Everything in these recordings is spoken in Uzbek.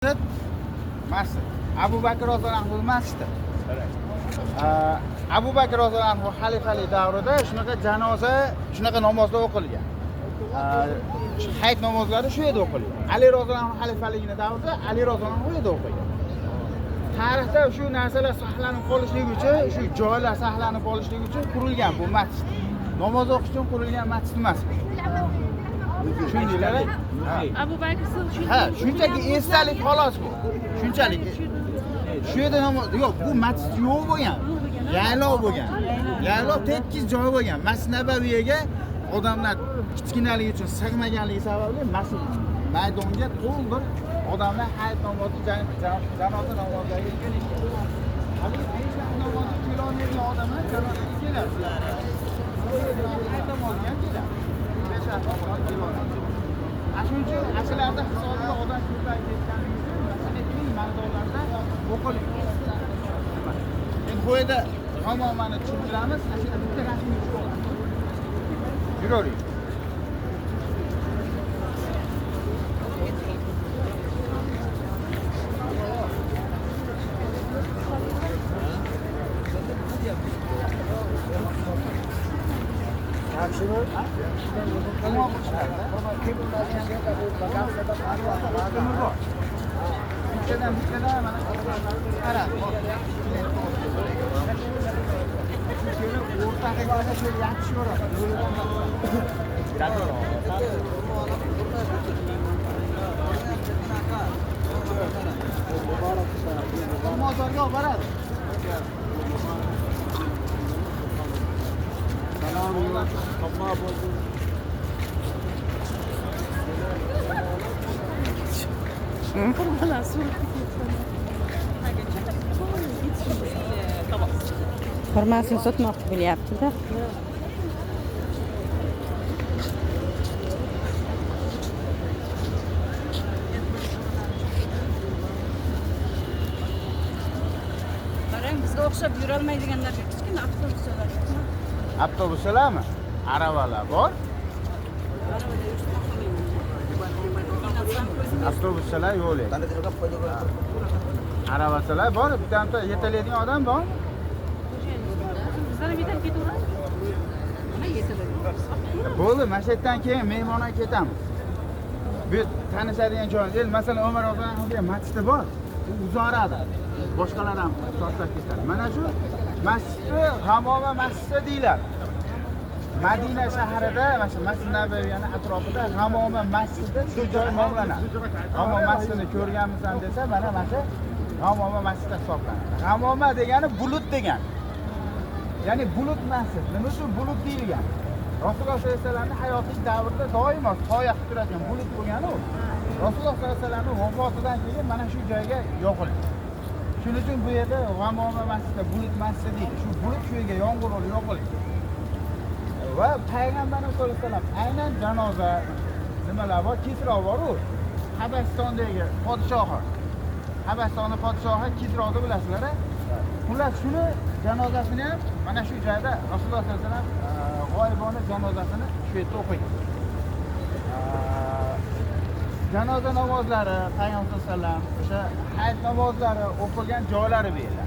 Masjid. Abu Bakr roziyallohu anhu masjidi. Abu Bakr roziyallohu anhu xalifalik davrida shunaqa janoza, shunaqa namozlar o'qilgan. Hayit namozlari shu yerda o'qilgan. Ali roziyallohu anhu xalifaligini davrida Ali roziyallohu anhu yerda o'qigan. Tarixda shu narsalar saqlanib qolishligi uchun, shu joylar saqlanib qolishligi uchun qurilgan bu masjid. Namoz o'qish uchun qurilgan masjid emas. Shuninglar. Abu Bakr shunchaki esdalik xolos bu. Shunchalik. Shu yerda namoz yo'q, bu masjid yo'q bo'lgan. Yaylov bo'lgan. Yaylov tekis joy bo'lgan. Masjid Nabaviyga odamlar kichkinaligi uchun sig'maganligi sababli masjid maydonga to'ldir odamlar hayit namozi, janoza namozlariga kelishgan. Hali hayit namozi qilolmagan odamlar janozaga keladi. Hayit namoziga ham keladi. Shuning uchun asrlarda hisobli odam ko'payib ketganligi uchun masjidning maydonlarida o'qilgan. Endi bu yerda tamomani tushuntiramiz. Ashula bitta rasmni chiqaramiz. Yuravering. Formasini sotmoqchi bo'lyapti-da. Qarang, bizga o'xshab yura olmaydiganlarga kichkina avtobuslar. Avtobuslarmi? Aravalar bor. Avtobuslar yo'q. Aravalar bor, bitta yetaladigan odam bor. Bizlar bitta ketaveradi. Nima yetaladi? Bo'ldi, mana shu yerdan keyin mehmonga ketamiz. Bu tanishadigan joy. Masalan, Umar roziyallohu masjidi bor. U uzoradi. Boshqalar ham so'zlab ketadi. Mana shu masjidni G'amoma masjidi deyiladi. Madina shahrida, mana shu Masjid Nabaviyning atrofida G'amoma masjidi shu joy nomlanadi. G'amoma masjidini ko'rganmisan desa, mana shu G'amoma masjidi hisoblanadi. G'amoma degani bulut degani. Ya'ni bulut masjid. Nima uchun bulut deyilgan? Rasululloh sollallohu alayhi vasallamning hayotiy davrida doimo soya qilib turadigan bulut bo'lgan u. Rasululloh sollallohu alayhi vasallamning vafotidan keyin mana shu joyga yo'qoldi. Shuning uchun bu yerda G'amoma masjidi, bulut masjidi deydi. Shu bulut shu yerga yomg'ir olib yo'qoldi. Va payg'ambarimiz sollallohu alayhi vasallam aynan janoza nimalar bor, Kisro bor-ku. Habasistondagi podshohi. Habasistonning podshohi Kisroni bilasizlar-a? Xullas shuni janozasini ham mana shu joyda Rasululloh sollallohu alayhi vasallam g'oyibona janozasini shu yerda o'qigan. Janoza namozlari Payg'ambar sollallohu alayhi vasallam o'sha hayit namozlari o'qilgan joylari bu yerda.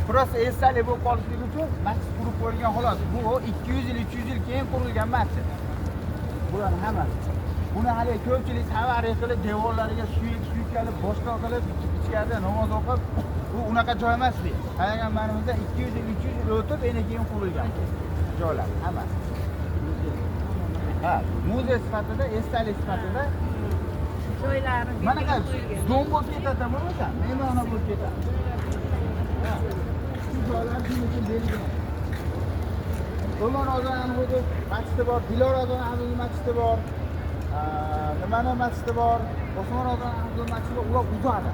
Prosta esdalik bo'lib qolishligi uchun masjid qurib qo'yilgan xolos. Bu 200 yil, 300 yil keyin qurilgan masjid. Bular hammasi. Buni hali ko'pchilik tavarruz qilib, devorlariga suykalib, boshqa qilib, ichkarida namoz o'qib, bu unaqa joy emas bu. Payg'ambarimizda 200 yil, 300 yil o'tib, endi keyin qurilgan joylar hammasi. Muzey sifatida, esdalik sifatida Joylari mana qay dom bo'lib ketadi, bo'lsa, mehmona bo'lib ketadi. Shu joylar shuning uchun berilgan. Umar roziyallohu anhuning masjidi bor, Bilol roziyallohu anhuning masjidi bor. Nimani masjidi bor? Osmon roziyallohu anhuning masjidi bor. Ular uzadi.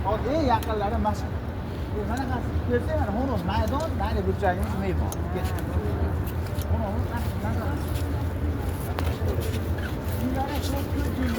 Hozir eng yaqinlari masjid. Mana qasi kelsa, mana buni maydon, mayli burchagimiz mehmon. Buni